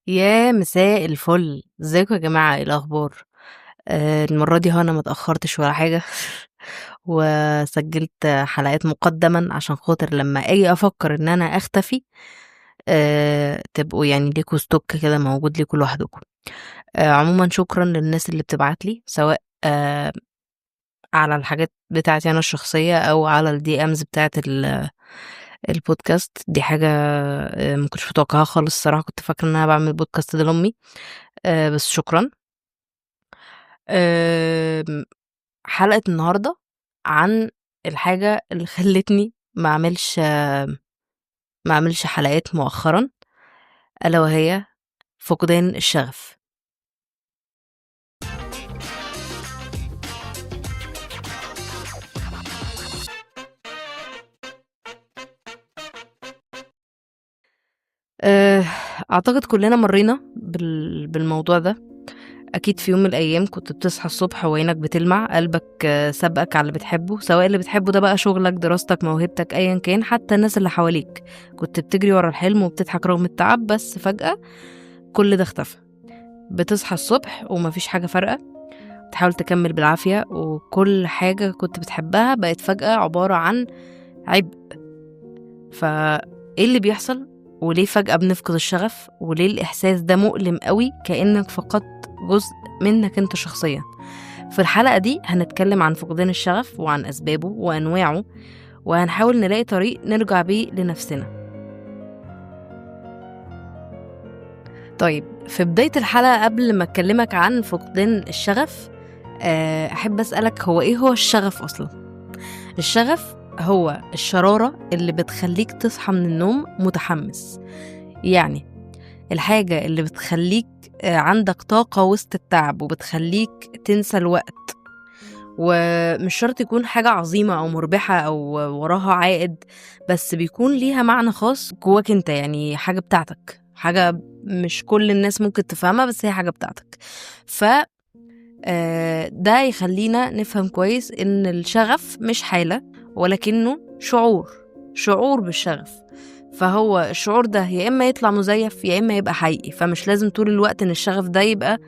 يا مساء الفل، ازيكم يا جماعة؟ ايه الأخبار؟ المرة دي أنا متأخرتش ولا حاجة وسجلت حلقات مقدما عشان خاطر لما أجي أفكر إن أنا أختفي تبقوا يعني ليكوا ستوك كده موجود ليكوا لوحدكم. عموما شكرا للناس اللي بتبعتلي، سواء على الحاجات بتاعتي أنا الشخصية أو على الدي أمز بتاعت البودكاست. دي حاجة ما كنتش متوقعها خالص الصراحة، كنت فاكرة إن أنا بعمل بودكاست ده لأمي. بس شكرا. آمم، حلقة النهارده عن الحاجة اللي خلّتني ما أعملش حلقات مؤخرًا، ألا وهي فقدان الشغف. آآ، أعتقد كلنا مرّينا بالموضوع ده. أكيد في يوم من الأيام كنت بتصحى الصبح وعينك بتلمع، قلبك سابقك على اللي بتحبه، سواء اللي بتحبه ده بقى شغلك، دراستك، موهبتك، أيًا كان، حتى الناس اللي حواليك. كنت بتجري ورا الحلم وبتضحك رغم التعب، بس فجأة كل ده اختفى. بتصحى الصبح وما فيش حاجة فارقة، بتحاول تكمّل بالعافية، وكل حاجة كنت بتحبها بقت فجأة عبارة عن عبء. فإيه اللي بيحصل؟ وليه فجأة بنفقد الشغف؟ وليه الإحساس ده مؤلم أوي كأنك فقدت جزء منك أنت شخصيًا؟ في الحلقة دي هنتكلم عن فقدان الشغف وعن أسبابه وأنواعه، وهنحاول نلاقي طريق نرجع بيه لنفسنا. طيب، في بداية الحلقة قبل ما أكلمك عن فقدان الشغف، أحب أسألك، هو إيه هو الشغف أصلًا؟ الشغف هو الشرارة اللي بتخلّيك تصحى من النوم متحمس، يعني الحاجة اللي بتخلّيك عندك طاقة وسط التعب، وبتخلّيك تنسى الوقت، ومش شرط يكون حاجة عظيمة أو مربحة أو وراها عائد، بس بيكون ليها معنى خاص جواك أنت، يعني حاجة بتاعتك، حاجة مش كل الناس ممكن تفهمها، بس هي حاجة بتاعتك. ف ده يخلّينا نفهم كويس إن الشغف مش حالة، ولكنه شعور، شعور بالشغف. فهو الشعور ده يا إما يطلع مزيف يا إما يبقى حقيقي، فمش لازم طول الوقت إن الشغف ده يبقى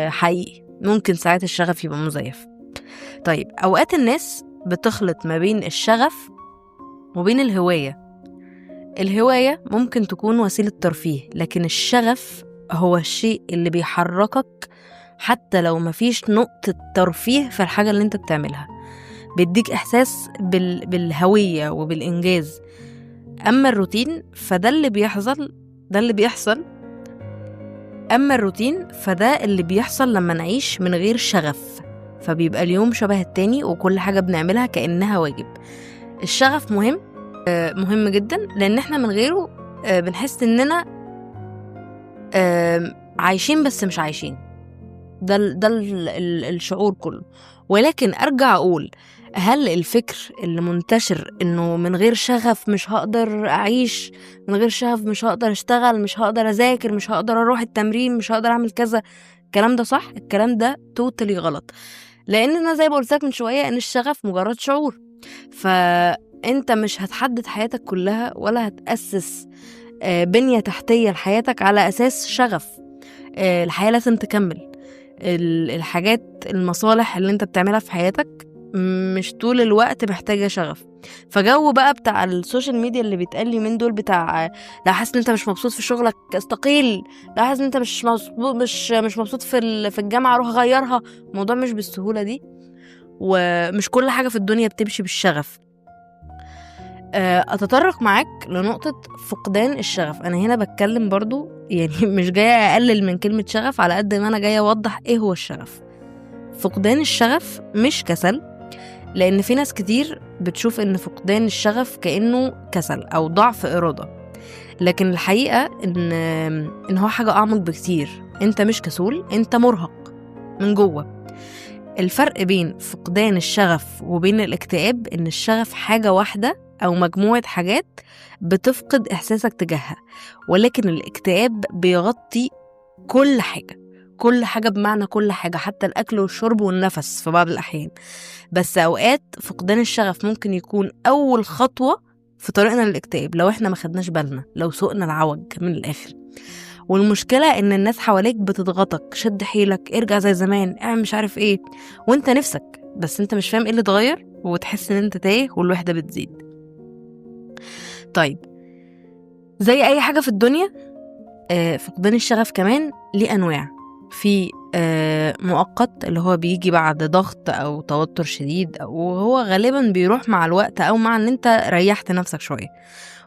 حقيقي، ممكن ساعات الشغف يبقى مزيف. طيب، أوقات الناس بتخلط ما بين الشغف وبين الهواية. الهواية ممكن تكون وسيلة ترفيه، لكن الشغف هو الشيء اللي بيحركك حتى لو مفيش نقطة ترفيه في الحاجة اللي انت بتعملها، بيديك إحساس بالهوية وبالإنجاز. أما الروتين فده اللي بيحصل ده اللي بيحصل أما الروتين فده اللي بيحصل لما نعيش من غير شغف، فبيبقى اليوم شبه التاني وكل حاجة بنعملها كأنها واجب. الشغف مهم، مهم جدا، لأن احنا من غيره بنحس إننا عايشين بس مش عايشين. ده الشعور كله. ولكن أرجع أقول، هل الفكر اللي منتشر إنه من غير شغف مش هقدر أعيش، من غير شغف مش هقدر أشتغل، مش هقدر أذاكر، مش هقدر أروح التمرين، مش هقدر أعمل كذا، الكلام ده صح؟ الكلام ده توتالي غلط. لأن أنا زي ما قلت لك من شوية إن الشغف مجرد شعور، فأنت مش هتحدد حياتك كلها ولا هتأسس بنية تحتية لحياتك على أساس شغف. الحياة لازم تكمل. الحاجات، المصالح اللي انت بتعملها في حياتك مش طول الوقت محتاجة شغف. فجو بقى بتاع السوشيال ميديا اللي بيتقال لي من دول، بتاع لا حاسس ان انت مش مبسوط في شغلك استقيل، لا حاسس ان انت مش مبسوط في الجامعة روح غيرها. الموضوع مش بالسهولة دي، ومش كل حاجة في الدنيا بتمشي بالشغف. أتطرق معاك لنقطة فقدان الشغف. أنا هنا بتكلم برضو يعني مش جاية أقلل من كلمة شغف على قد ما أنا جاية أوضح إيه هو الشغف. فقدان الشغف مش كسل، لأن في ناس كتير بتشوف إن فقدان الشغف كأنه كسل أو ضعف إرادة، لكن الحقيقة إن هو حاجة أعمق بكتير. أنت مش كسول، أنت مرهق من جوه. الفرق بين فقدان الشغف وبين الاكتئاب إن الشغف حاجة واحدة أو مجموعة حاجات بتفقد إحساسك تجاهها، ولكن الاكتئاب بيغطي كل حاجة، كل حاجة بمعنى كل حاجة، حتى الأكل والشرب والنفس في بعض الأحيان. بس أوقات فقدان الشغف ممكن يكون أول خطوة في طريقنا للاكتئاب لو إحنا ما خدناش بالنا، لو سوقنا العوج من الآخر. والمشكلة ان الناس حواليك بتضغطك، شد حيلك، ارجع زي زمان، اعمل مش عارف ايه، وانت نفسك بس انت مش فاهم ايه اللي اتغير، وتحس ان انت تايه والوحدة بتزيد. طيب زي اي حاجة في الدنيا، فقدان الشغف كمان ليه انواع. في مؤقت اللي هو بيجي بعد ضغط او توتر شديد، وهو غالبا بيروح مع الوقت او مع ان انت ريحت نفسك شوية.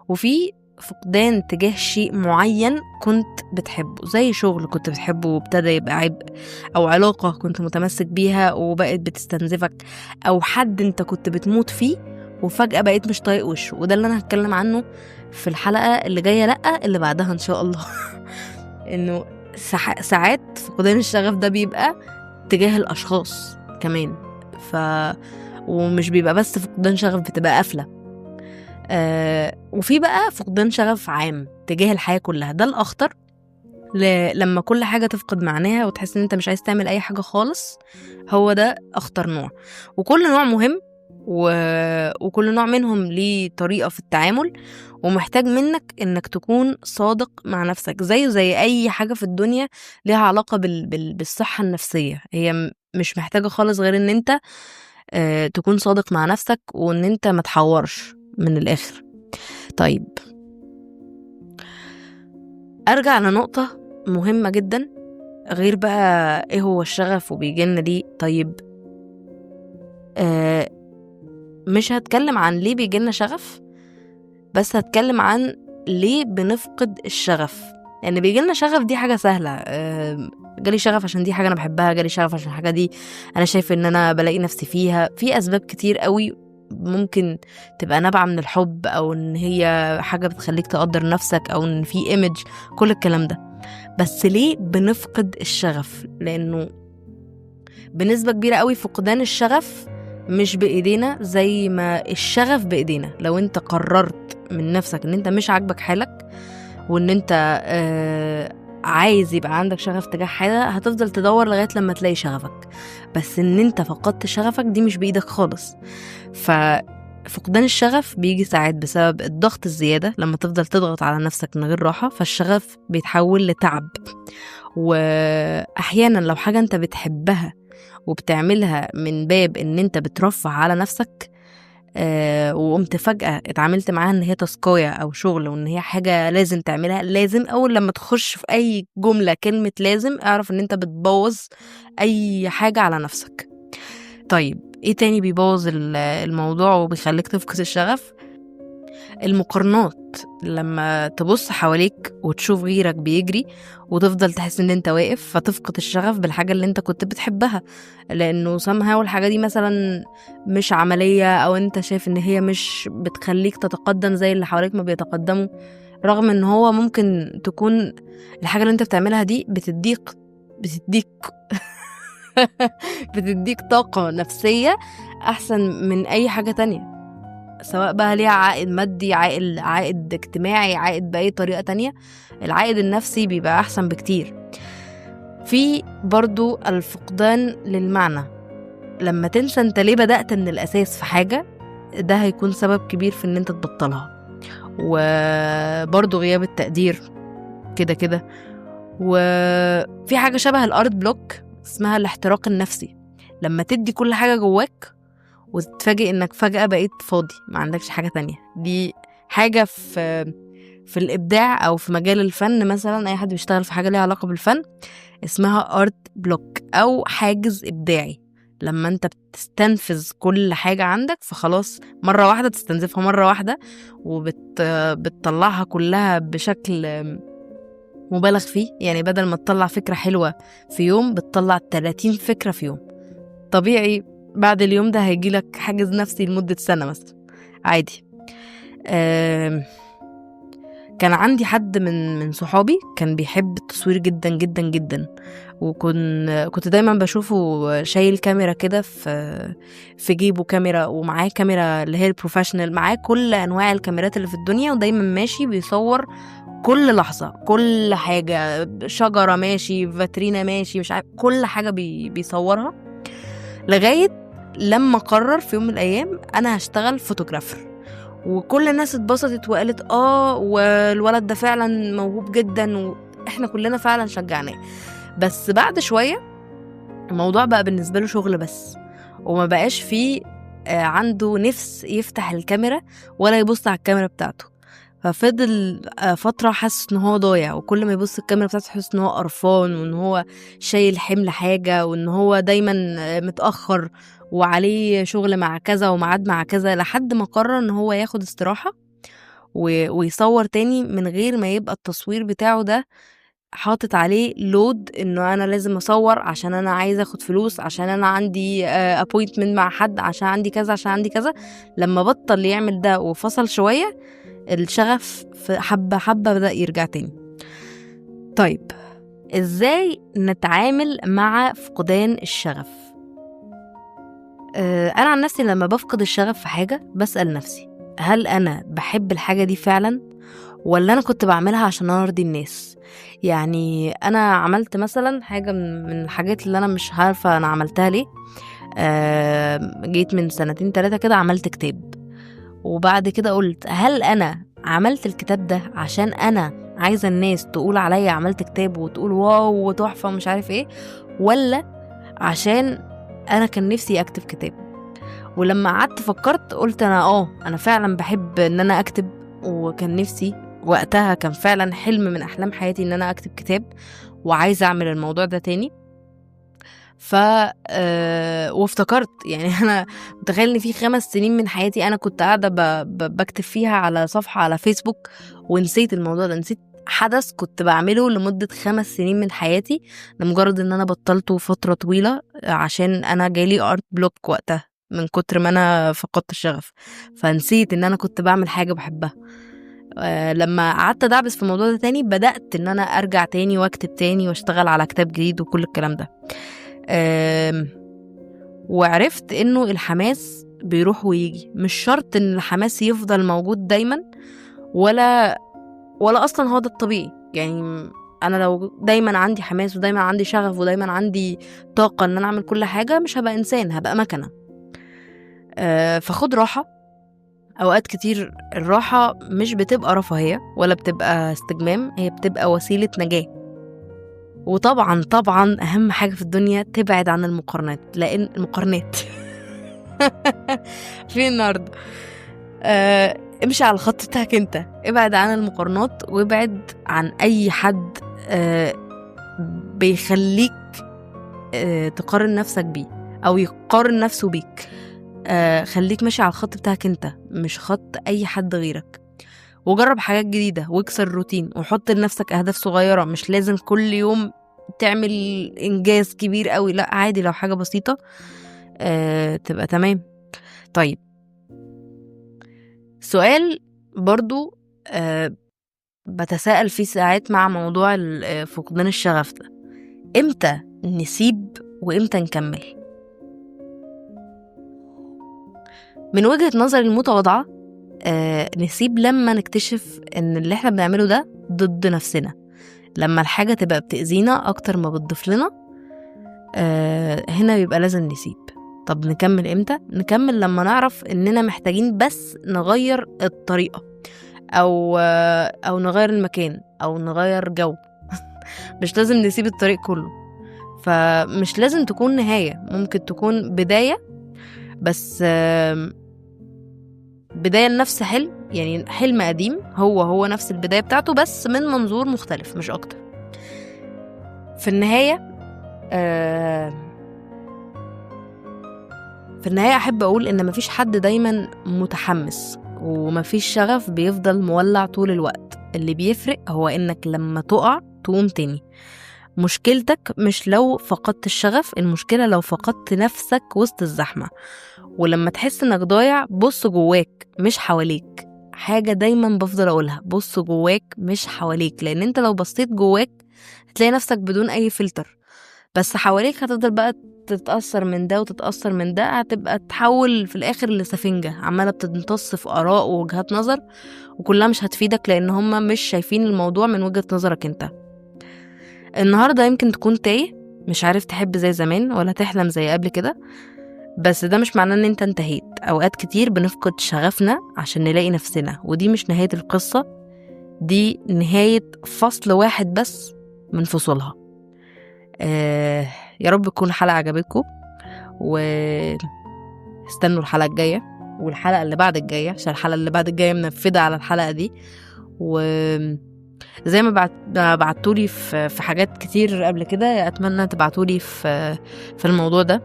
وفي فقدان تجاه شيء معين كنت بتحبه، زي شغل كنت بتحبه وابتدى يبقى عبء، او علاقة كنت متمسك بيها وبقت بتستنزفك، او حد انت كنت بتموت فيه وفجأة بقيت مش طايق وشه. وده اللي انا هتكلم عنه في الحلقة اللي جاية، لأ اللي بعدها ان شاء الله. انه ساعات فقدان الشغف ده بيبقى تجاه الاشخاص كمان، ومش بيبقى بس فقدان شغف، بتبقى قفلة. وفي بقى فقدان شغف عام تجاه الحياة كلها، ده الأخطر. لما كل حاجة تفقد معناها وتحس ان انت مش عايز تعمل اي حاجة خالص، هو ده اخطر نوع. وكل نوع مهم، وكل نوع منهم ليه طريقة في التعامل، ومحتاج منك انك تكون صادق مع نفسك. زي اي حاجة في الدنيا ليها علاقة بالصحة النفسية، هي مش محتاجة خالص غير ان انت تكون صادق مع نفسك، وان انت ما تحورش من الاخر. طيب ارجع لنقطة مهمة جدا، غير بقى ايه هو الشغف وبيجيلنا ليه. طيب مش هتكلم عن ليه بيجيلنا شغف، بس هتكلم عن ليه بنفقد الشغف. يعني بيجيلنا شغف دي حاجة سهلة، جالي شغف عشان دي حاجة أنا بحبها، جالي شغف عشان الحاجة دي أنا شايف إن أنا بلاقي نفسي فيها. في أسباب كتير قوي ممكن تبقى نابعة من الحب، أو إن هي حاجة بتخليك تقدر نفسك، أو إن في إيمج، كل الكلام ده. بس ليه بنفقد الشغف؟ لأنه بنسبة كبيرة قوي فقدان الشغف مش بإيدينا زي ما الشغف بإيدينا. لو انت قررت من نفسك ان انت مش عاجبك حالك، وان انت عايز يبقى عندك شغف تجاه حاجة، هتفضل تدور لغاية لما تلاقي شغفك. بس ان انت فقدت شغفك دي مش بإيدك خالص. فقدان الشغف بيجي ساعات بسبب الضغط الزيادة، لما تفضل تضغط على نفسك من غير راحة فالشغف بيتحول لتعب. وأحيانا لو حاجة انت بتحبها وبتعملها من باب ان انت بترفع على نفسك، وقمت فجأة اتعاملت معاها ان هي تاسكاية او شغل، وان هي حاجة لازم تعملها، لازم اول لما تخش في اي جملة كلمة لازم، اعرف ان انت بتبوظ اي حاجة على نفسك. طيب ايه تاني بيبوظ الموضوع وبيخليك تفقد الشغف؟ المقارنات. لما تبص حواليك وتشوف غيرك بيجري وتفضل تحس ان انت واقف، فتفقد الشغف بالحاجة اللي انت كنت بتحبها، لانه somehow الحاجة دي مثلا مش عملية، او انت شايف ان هي مش بتخليك تتقدم زي اللي حواليك ما بيتقدموا، رغم ان هو ممكن تكون الحاجة اللي انت بتعملها دي بتديك بتديك طاقة نفسية احسن من اي حاجة تانية، سواء بقى ليها عائد مادي، عائد اجتماعي، عائد بأي طريقة تانية. العائد النفسي بيبقى أحسن بكتير. في برضو الفقدان للمعنى. لما تنسى انت ليه بدأت من الأساس في حاجة، ده هيكون سبب كبير في ان انت تبطلها. وبرضو غياب التقدير كده كده. وفي حاجة شبه الارت بلوك اسمها الاحتراق النفسي، لما تدي كل حاجة جواك وتتفاجئ انك فجأة بقيت فاضي، ما عندكش حاجة تانية. دي حاجة في الإبداع أو في مجال الفن مثلا، أي حد بيشتغل في حاجة ليها علاقة بالفن اسمها ارت بلوك أو حاجز إبداعي. لما انت بتستنفذ كل حاجة عندك، فخلاص مرة واحدة تستنزفها مرة واحدة، وبتطلعها كلها بشكل مبالغ فيه. يعني بدل ما تطلع فكرة حلوة في يوم، بتطلع 30 فكرة في يوم. طبيعي بعد اليوم ده هيجيلك حاجز نفسي لمدة سنة مثلا، عادي. كان عندي حد من صحابي كان بيحب التصوير جدا جدا جدا، كنت دايما بشوفه شايل كاميرا كده في جيبه، كاميرا ومعاه كاميرا اللي هي البروفيشنال، معاه كل انواع الكاميرات اللي في الدنيا، ودايما ماشي بيصور كل لحظة، كل حاجة، شجرة ماشي، فاترينا ماشي، مش عارف، كل حاجة بيصورها. لغاية لما قرر في يوم من الأيام أنا هشتغل فوتوغرافر، وكل الناس اتبسطت وقالت والولد ده فعلا موهوب جدا، احنا كلنا فعلا شجعناه. بس بعد شوية الموضوع بقى بالنسبة له شغل بس، وما بقاش فيه عنده نفس يفتح الكاميرا ولا يبص على الكاميرا بتاعته. ففضل فترة حاسس ان هو ضايع، وكل ما يبص الكاميرا بتاعته حاسس ان هو قرفان، وان هو شايل حمل حاجة، وان هو دايما متأخر وعليه شغل مع كذا وميعاد مع كذا، لحد ما قرر ان هو ياخد استراحة ويصور تاني من غير ما يبقى التصوير بتاعه ده حاطط عليه لود انه انا لازم اصور عشان انا عايزه اخد فلوس، عشان انا عندي ابوينتمنت مع حد، عشان عندي كذا عشان عندي كذا. لما بطل يعمل ده وفصل شويه، الشغف في حبه حبه بدأ يرجع تاني. طيب ازاي نتعامل مع فقدان الشغف؟ انا عن نفسي لما بفقد الشغف في حاجه بسأل نفسي، هل انا بحب الحاجه دي فعلا، ولا انا كنت بعملها عشان ارضي الناس؟ يعني انا عملت مثلا حاجه من الحاجات اللي انا مش عارفه انا عملتها ليه. جيت من 2-3 كده عملت كتاب، وبعد كده قلت هل انا عملت الكتاب ده عشان انا عايزه الناس تقول عليا عملت كتاب وتقول واو وتحفه ومش عارف ايه، ولا عشان انا كان نفسي اكتب كتاب؟ ولما قعدت فكرت قلت انا فعلا بحب ان انا اكتب، وكان نفسي وقتها، كان فعلا حلم من احلام حياتي ان انا اكتب كتاب، وعايزه اعمل الموضوع ده تاني. وافتكرت يعني انا متخيل ان في 5 سنين من حياتي انا كنت قاعده بكتب فيها على صفحه على فيسبوك، ونسيت الموضوع ده، نسيت حدث كنت بعمله لمده 5 سنين من حياتي لمجرد ان انا بطلته فتره طويله عشان انا جالي ارت بلوك وقتها من كتر ما انا فقدت الشغف، فنسيت ان انا كنت بعمل حاجه بحبها. لما قعدت ادعبس في الموضوع ده تاني، بدأت ان انا ارجع تاني واكتب تاني واشتغل على كتاب جديد وكل الكلام ده. وعرفت انه الحماس بيروح ويجي، مش شرط ان الحماس يفضل موجود دايما، ولا اصلا هو ده الطبيعي. يعني انا لو دايما عندي حماس ودايما عندي شغف ودايما عندي طاقة ان انا اعمل كل حاجة، مش هبقى انسان، هبقى مكنة. فخد راحة. اوقات كتير الراحة مش بتبقى رفاهية ولا بتبقى استجمام، هي بتبقى وسيلة نجاة. وطبعا طبعا اهم حاجة في الدنيا تبعد عن المقارنات، لان المقارنات في النهارده امشي على الخط بتاعك انت، ابعد عن المقارنات، وابعد عن اي حد بيخليك تقارن نفسك بيه او يقارن نفسه بيك. خليك ماشي على الخط بتاعك انت، مش خط اي حد غيرك. وجرب حاجات جديدة واكسر الروتين، وحط لنفسك اهداف صغيرة، مش لازم كل يوم تعمل انجاز كبير قوي، لا عادي لو حاجة بسيطة تبقى تمام. طيب سؤال برضو بتساءل فيه ساعات مع موضوع فقدان الشغف ده، امتى نسيب وامتى نكمل؟ من وجهة نظري المتواضعة نسيب لما نكتشف ان اللي احنا بنعمله ده ضد نفسنا، لما الحاجة تبقى بتأذينا اكتر ما بتضيف لنا، هنا بيبقى لازم نسيب. طب نكمل امتى؟ نكمل لما نعرف اننا محتاجين بس نغير الطريقة، او نغير المكان، او نغير جو مش لازم نسيب الطريق كله. فمش لازم تكون نهاية، ممكن تكون بداية، بس بداية لنفس حلم، يعني حلم قديم هو نفس البداية بتاعته بس من منظور مختلف مش أكتر. في النهاية أحب أقول إن مفيش حد دايما متحمس، ومفيش شغف بيفضل مولع طول الوقت. اللي بيفرق هو إنك لما تقع تقوم تاني. مشكلتك مش لو فقدت الشغف، المشكلة لو فقدت نفسك وسط الزحمة. ولما تحس انك ضايع، بص جواك مش حواليك. حاجة دايما بفضل اقولها، بص جواك مش حواليك، لان انت لو بصيت جواك هتلاقي نفسك بدون اي فلتر، بس حواليك هتفضل بقى تتأثر من ده وتتأثر من ده، هتبقى تحول في الآخر لسفنجة عمالة بتمتص في آراء ووجهات نظر، وكلها مش هتفيدك لأن هما مش شايفين الموضوع من وجهة نظرك انت. النهاردة يمكن تكون تايه، مش عارف تحب زي زمان ولا تحلم زي قبل كده، بس ده مش معناه ان انت انتهيت. اوقات كتير بنفقد شغفنا عشان نلاقي نفسنا، ودي مش نهاية القصة، دي نهاية فصل واحد بس من فصولها. يا رب تكون الحلقة عجبتكم، واستنوا الحلقة الجاية والحلقة اللي بعد الجاية، عشان الحلقة اللي بعد الجاية منفذة على الحلقة دي. وزي ما بعتولي في حاجات كتير قبل كده، أتمنى تبعتولي في الموضوع ده،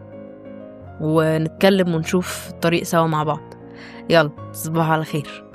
ونتكلم ونشوف الطريق سوا مع بعض. يلا تصبحوا على خير.